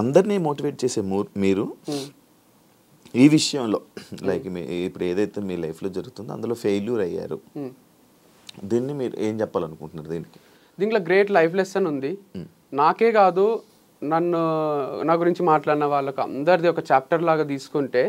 అందరినీ మోటివేట్ చేసే మీరు ఈ విషయంలో లైక్ ఇప్పుడు ఏదైతే మీ లైఫ్లో జరుగుతుందో అందులో ఫెయిల్యూర్ అయ్యారు, దీన్ని మీరు ఏం చెప్పాలనుకుంటున్నారు? దీంట్లో గ్రేట్ లైఫ్ లెసన్ ఉంది. నాకే కాదు, నా గురించి మాట్లాడిన వాళ్ళకి అందరిది ఒక చాప్టర్ లాగా తీసుకుంటే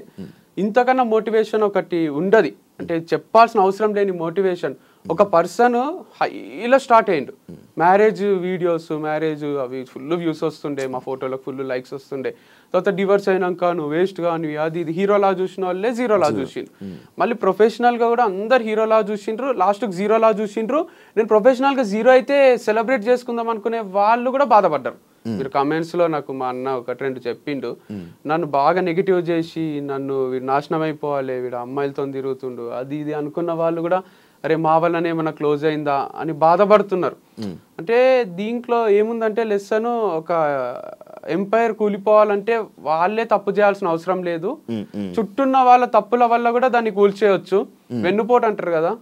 ఇంతకన్నా మోటివేషన్ ఒకటి ఉండదు. అంటే చెప్పాల్సిన అవసరం లేని మోటివేషన్. ఒక పర్సన్ హైలో స్టార్ట్ అయ్యిండు, మ్యారేజ్ వీడియోస్, మ్యారేజ్ అవి ఫుల్ వ్యూస్ వస్తుండే, మా ఫోటోలకు ఫుల్ లైక్స్ వస్తుండే. తర్వాత డివర్స్ అయినాక నువ్వు వేస్ట్ గా నువ్వు అది ఇది హీరోలా చూసిన వాళ్ళే జీరోలా చూసిండ్రు. మళ్ళీ ప్రొఫెషనల్ గా కూడా అందరు హీరోలా చూసిండ్రు, లాస్ట్కి జీరోలా చూసిండ్రు. నేను ప్రొఫెషనల్ గా జీరో అయితే సెలబ్రేట్ చేసుకుందాం అనుకునే వాళ్ళు కూడా బాధపడ్డారు. మీరు కమెంట్స్ లో నాకు మా అన్న ఒకటి రెండు చెప్పిండు, నన్ను బాగా నెగిటివ్ చేసి నన్ను వీడు నాశనం అయిపోవాలి, వీడు అమ్మాయిలతో తిరుగుతుండు అది ఇది అనుకున్న వాళ్ళు కూడా అరే మా వల్లనే ఏమన్నా క్లోజ్ అయిందా అని బాధపడుతున్నారు. అంటే దీంట్లో ఏముందంటే లెసన్, ఒక ఎంపైర్ కూలిపోవాలంటే వాళ్ళే తప్పు చేయాల్సిన అవసరం లేదు, చుట్టూన్న వాళ్ళ తప్పుల వల్ల కూడా దాన్ని కూల్చేయచ్చు. వెన్నుపోటు అంటారు కదా,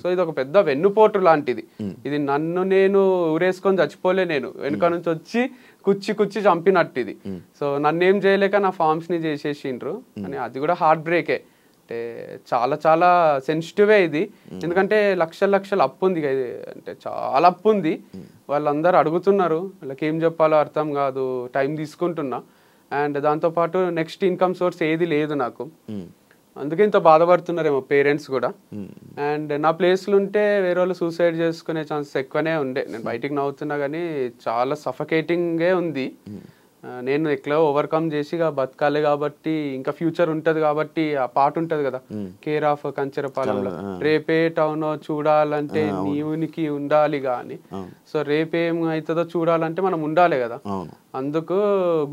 సో ఇది ఒక పెద్ద వెన్నుపోటు లాంటిది. ఇది నన్ను నేను ఊరేసుకొని చచ్చిపోలే, నేను వెనుక నుంచి వచ్చి కుచ్చి చంపినట్టు ఇది. సో నన్ను ఏం చేయలేక నా ఫార్మ్స్ ని చేసేసిండ్రు అని, అది కూడా హార్ట్ బ్రేకే. అంటే చాలా చాలా సెన్సిటివే ఇది, ఎందుకంటే లక్షల అప్పు ఉంది, అంటే చాలా అప్పు ఉంది. వాళ్ళందరూ అడుగుతున్నారు, వాళ్ళకి ఏం చెప్పాలో అర్థం కాదు, టైం తీసుకుంటున్నా. అండ్ దాంతోపాటు నెక్స్ట్ ఇన్కమ్ సోర్స్ ఏది లేదు నాకు, అందుకే ఇంత బాధపడుతున్నారేమో పేరెంట్స్ కూడా. అండ్ నా ప్లేస్లో ఉంటే వేరే వాళ్ళు సూసైడ్ చేసుకునే ఛాన్సెస్ ఎక్కువనే ఉండే. నేను బయటికి నవ్వుతున్నా కానీ చాలా సఫకేటింగే ఉంది. నేను ఎట్లా ఓవర్కమ్ చేసి బతకాలి కాబట్టి, ఇంకా ఫ్యూచర్ ఉంటది కాబట్టి, ఆ పాట ఉంటది కదా కేర్ ఆఫ్ కంచెరపాలెంలో, రేపే టౌన్ చూడాలంటే నీవునికి ఉండాలి గాని, సో రేపేమవుతుందో చూడాలంటే మనం ఉండాలి కదా. అందుకు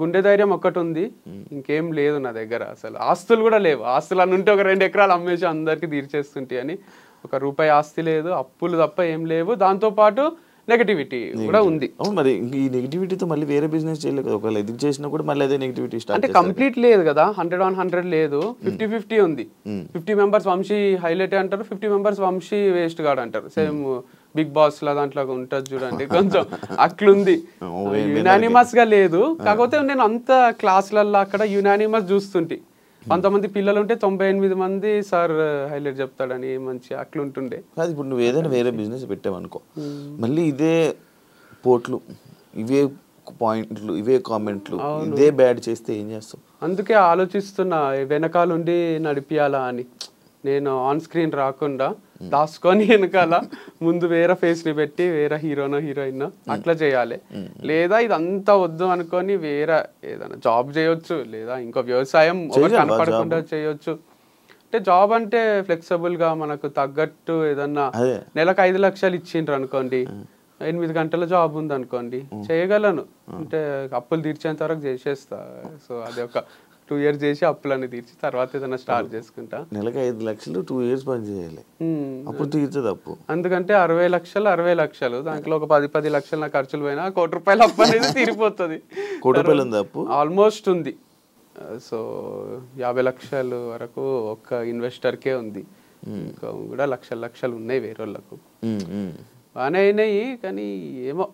గుండె ధైర్యం ఒక్కటి ఉంది, ఇంకేం లేదు నా దగ్గర. అసలు ఆస్తులు కూడా లేవు, ఆస్తులు అని ఉంటే ఒక 2 ఎకరాలు అమ్మేసి అందరికి తీర్చేస్తుంటే అని, ₹1 ఆస్తి లేదు, అప్పులు తప్ప ఏం లేవు. దాంతో పాటు నెగటివిటీ కూడా ఉంది. మరి ఈ నెగటివిటీతో మళ్ళీ వేరే బిజినెస్ చేయలేదు, ఒకవేళ ఇది చేసినా కూడా మళ్ళీ అదే నెగటివిటీ స్టార్ట్. అంటే కంప్లీట్ లేదు కదా, 100 లేదు, 50-50 ఉంది. 50 మెంబర్స్ వంశీ హైలైట్ అంటారు, 50 మెంబర్స్ వంశీ వేస్ట్ గాడు అంటారు. సేమ్ బిగ్ బాస్ లా దాంట్లో ఉంటది చూడండి, కొంచెం అట్లుంది. యునానిమస్ గా లేదు, కాకపోతే నేను అంత క్లాసులలో అక్కడ యునానిమస్ చూస్తుంటే 100 మంది పిల్లలు ఉంటే 98 మంది సార్ హైలైట్ చెప్తాడని మంచి అట్లుంటుండే. కాదు, ఇప్పుడు నువ్వు ఏదైనా వేరే బిజినెస్ పెట్టావనుకో, మళ్ళీ ఇదే పోట్లు, ఇవే పాయింట్లు, ఇవే కామెంట్లు, ఇదే బ్యాడ్ చేస్తే ఏం చేస్తావు? అందుకే ఆలోచిస్తున్నా వెనకాలండి నడిపియాలా అని. నేను ఆన్ స్క్రీన్ రాకుండా దాచుకొని వెనకాల ముందు వేరే ఫేస్ ని పెట్టి వేరే హీరోనో హీరోయిన్ అట్లా చేయాలి. లేదా ఇదంతా వద్దు అనుకొని వేరే ఏదైనా జాబ్ చేయొచ్చు, లేదా ఇంకో వ్యవసాయం కనపడకుండా చేయొచ్చు. అంటే జాబ్ అంటే ఫ్లెక్సిబుల్ గా మనకు తగ్గట్టు ఏదన్నా నెలకు 5 లక్షలు ఇచ్చిండ్రు అనుకోండి, 8 గంటల జాబ్ ఉంది అనుకోండి, చేయగలను. అంటే అప్పులు తీర్చేంత వరకు చేసేస్తా. సో అది ఒక 2 years చేసి అప్పులన్నీ తీర్చి తర్వాత ఏదైనా స్టార్ట్ చేసుకుంటా. నెలకు 5 లక్షలు 2 years పని చేయాలి, అప్పుడు తీర్చదు అప్పు. అందుకంటే 60 లక్షలు దాంట్లో ఒక 10 లక్షలు నా ఖర్చులు పోయినా ₹1 అప్పు అనేది తీరిపోతుంది. ₹1 అప్పు ఆల్మోస్ట్ ఉంది. సో 50 లక్షలు వరకు ఒక్క ఇన్వెస్టర్కే ఉంది, ఇంకా కూడా లక్షలు ఉన్నాయి వేరే వాళ్ళకు. బాగానే అయినాయి కానీ ఏమో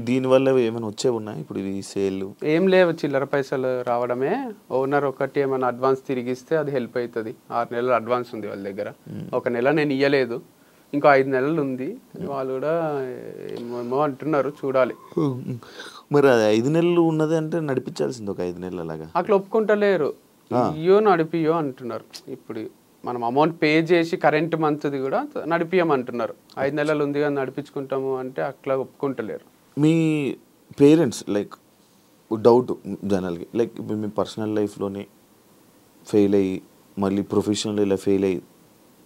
దీనివల్ల ఏమైనా వచ్చే ఉన్నాయి ఇప్పుడు ఈ సేల్? ఏం లేవు, చిల్లర పైసలు రావడమే. ఓనర్ ఒకటి ఏమైనా అడ్వాన్స్ తిరిగిస్తే అది హెల్ప్ అవుతుంది. 6 నెలలు అడ్వాన్స్ ఉంది వాళ్ళ దగ్గర, 1 నెల నేను ఇయ్యలేదు, ఇంకో 5 నెలలు ఉంది. వాళ్ళు కూడా ఏమో అంటున్నారు, చూడాలి. మరి 5 నెలలు ఉన్నది అంటే నడిపించాల్సింది ఒక 5 నెలలు అలాగా. అట్లా ఒప్పుకుంటలేరు, ఇయ్యో నడిపియో అంటున్నారు. ఇప్పుడు మనం అమౌంట్ పే చేసి కరెంట్ మంత్ది కూడా నడిపియమంటున్నారు. 5 నెలలు ఉంది కానీ నడిపించుకుంటాము అంటే అట్లా ఒప్పుకుంటలేరు. మీ పేరెంట్స్ లైక్ డౌట్ జనరల్గా, లైక్ ఇప్పుడు మీ పర్సనల్ లైఫ్లోనే ఫెయిల్ అయ్యి మళ్ళీ ప్రొఫెషనల్ ఇలా ఫెయిల్ అయ్యి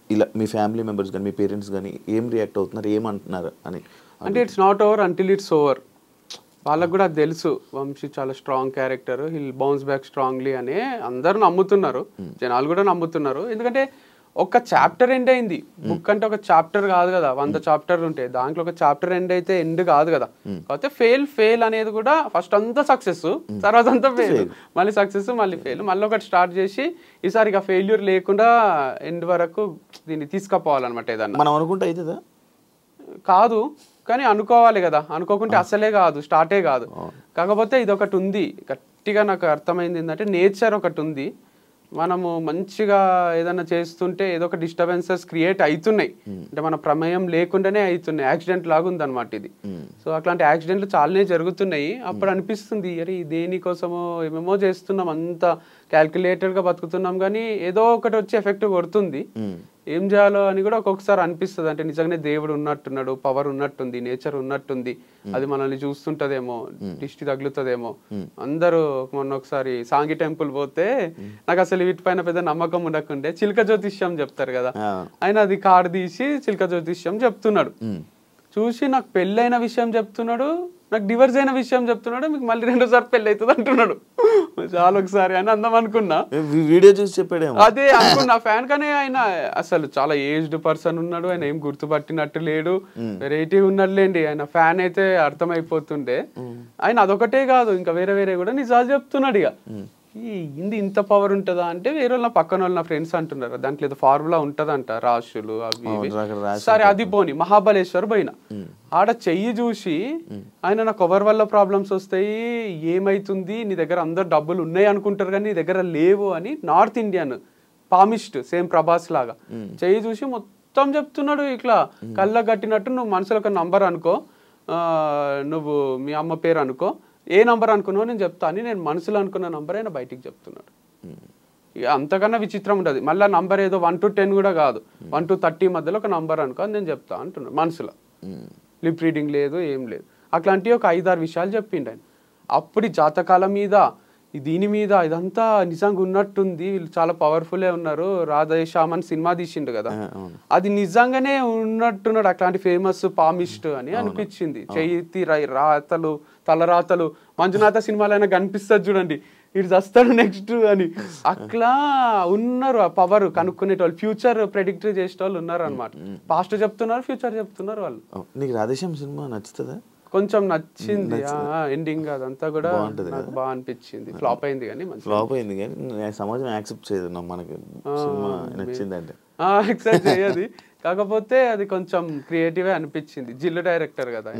ఇలా మీ ఫ్యామిలీ మెంబర్స్ కానీ మీ పేరెంట్స్ కానీ ఏం రియాక్ట్ అవుతున్నారు, ఏమంటున్నారు అని? అంటే it's not over until it's over. వాళ్ళకు కూడా తెలుసు వంశీ చాలా strong character, hill bounce back strongly అని అందరూ నమ్ముతున్నారు, జనాలు కూడా నమ్ముతున్నారు. ఎందుకంటే ఒక చాప్టర్ ఎండ్ అయింది, బుక్ అంటే ఒక చాప్టర్ కాదు కదా, 100 చాప్టర్లు ఉంటాయి, దాంట్లో ఒక చాప్టర్ ఎండ్ అయితే ఎండ్ కాదు కదా. కాకపోతే ఫెయిల్ అనేది కూడా ఫస్ట్ అంతా సక్సెస్, తర్వాత అంతా ఫెయిల్, మళ్ళీ సక్సెస్, మళ్ళీ ఫెయిల్, మళ్ళీ ఒకటి స్టార్ట్ చేసి ఈసారి ఇక ఫెయిల్యూర్ లేకుండా ఎండ్ వరకు దీన్ని తీసుకుపోవాలన్నమాట. ఏదన్నా మనం అనుకుంటే అవుతుందా? కాదు, కానీ అనుకోవాలి కదా, అనుకోకుంటే అసలే కాదు, స్టార్టే కాదు. కాకపోతే ఇది ఒకటి ఉంది గట్టిగా నాకు అర్థమైంది ఏంటంటే, నేచర్ ఒకటి ఉంది. మనము మంచిగా ఏదైనా చేస్తుంటే ఏదో ఒక డిస్టర్బెన్సెస్ క్రియేట్ అవుతున్నాయి, అంటే మన ప్రమేయం లేకుండానే అవుతున్నాయి. యాక్సిడెంట్ లాగా ఉందన్నమాట ఇది. సో అట్లాంటి యాక్సిడెంట్లు చాలానే జరుగుతున్నాయి. అప్పుడు అనిపిస్తుంది, అరే దేనికోసమో ఏమేమో చేస్తున్నాం, అంత క్యాల్కులేటెడ్గా బతుకుతున్నాం, కానీ ఏదో ఒకటి వచ్చి ఎఫెక్ట్ కొడుతుంది. ఏం చేయాలో అని కూడా ఒక్కొక్కసారి అనిపిస్తుంది. అంటే నిజంగానే దేవుడు ఉన్నట్టున్నాడు, పవర్ ఉన్నట్టుంది, నేచర్ ఉన్నట్టుంది, అది మనల్ని చూస్తుంటదేమో, దిష్టి తగులుతుందేమో. అందరూ మొన్న ఒకసారి సాంగి టెంపుల్ పోతే నాకు అసలు వీటిపైన పెద్ద నమ్మకం ఉండకుండే, చిలక జ్యోతిష్యం చెప్తారు కదా, ఆయన అది కార్డు తీసి చిలక జ్యోతిష్యం చెప్తున్నాడు. చూసి నాకు పెళ్ళైన విషయం చెప్తున్నాడు, నాకు డివర్స్ అయిన విషయం చెప్తున్నాడు, మీకు మళ్ళీ 2సారి పెళ్ళి అవుతుంది అంటున్నాడు. చాలా ఒకసారి అని అందం అనుకున్నా, వీడియో చూసి చెప్పాడు అదే అనుకున్నా ఫ్యాన్. కానీ ఆయన అసలు చాలా ఏజ్డ్ పర్సన్ ఉన్నాడు, ఆయన ఏం గుర్తుపట్టినట్టు లేడు, వెరైటీ ఉన్నట్లేండి. ఆయన ఫ్యాన్ అయితే అర్థమైపోతుండే. ఆయన అదొకటే కాదు, ఇంకా వేరే వేరే కూడా నిజాలు చెప్తున్నాడు. ఇక ఇది ఇంత పవర్ ఉంటుందా అంటే, వేరే వాళ్ళ పక్కన వాళ్ళ నా ఫ్రెండ్స్ అంటున్నారు దాంట్లో ఏదో ఫార్ములా ఉంటదంట, రాశులు అవి సరే. అది పోని మహాబలేశ్వర్ పోయిన, ఆడ చెయ్యి చూసి ఆయన నాకు ఎవరి వల్ల ప్రాబ్లమ్స్ వస్తాయి, ఏమైతుంది, నీ దగ్గర అందరు డబ్బులు ఉన్నాయి అనుకుంటారు కానీ నీ దగ్గర లేవు అని, north Indian palmist same Prabhas లాగా చెయ్యి చూసి మొత్తం చెప్తున్నాడు. ఇట్లా కళ్ళ కట్టినట్టు, నువ్వు మనసులో ఒక నంబర్ అనుకో, నువ్వు మీ అమ్మ పేరు అనుకో, ఏ నంబర్ అనుకున్నావు నేను చెప్తా అని, నేను మనసులో అనుకున్న నంబర్ అయినా బయటికి చెప్తున్నాడు. ఇక అంతకన్నా విచిత్రం ఉంటుంది. మళ్ళీ నంబర్ ఏదో 1 to 10 కూడా కాదు, 1 to 30 మధ్యలో ఒక నంబర్ అనుకో అని నేను చెప్తా అంటున్నాడు మనసులో. లిప్ రీడింగ్ లేదు, ఏం లేదు. అట్లాంటివి ఒక 5-6 విషయాలు చెప్పిండు ఆయన. అప్పుడు జాతకాల మీద, దీని మీద ఇదంతా నిజంగా ఉన్నట్టుంది, వీళ్ళు చాలా పవర్ఫుల్లే ఉన్నారు. రాధేశ్యామ్ అని సినిమా తీసిండు కదా, అది నిజంగానే ఉన్నట్టున్నాడు. అట్లాంటి ఫేమస్ పామిస్ట్ అని అనిపించింది. చేతి రాతలు, తలరాతలు మంజునాథ సినిమాలో అయినా కనిపిస్తుంది చూడండి, ఇటు వస్తాడు నెక్స్ట్ అని. అట్లా ఉన్నారు ఆ పవర్ కనుక్కునేటోళ్ళు, ఫ్యూచర్ ప్రెడిక్ట్ చేసేటోళ్ళు ఉన్నారు అనమాట. పాస్ట్ చెప్తున్నారు, ఫ్యూచర్ చెప్తున్నారు వాళ్ళు. నీకు రాధేశ్యామ్ సినిమా నచ్చుతుందా? కొంచెం నచ్చింది, ఎండింగ్ అదంతా కూడా నాకు బాగా అనిపించింది. ఫ్లాప్ అయింది కానీ, ఫ్లాప్ అయింది కానీ సమాజం యాక్సెప్ట్ చేయదు మనకి సినిమా నచ్చిందంటే, యాక్సెప్ట్ చేయదు. కాకపోతే అది కొంచెం క్రియేటివ్ అనిపించింది. జిల్లు డైరెక్టర్ కదా.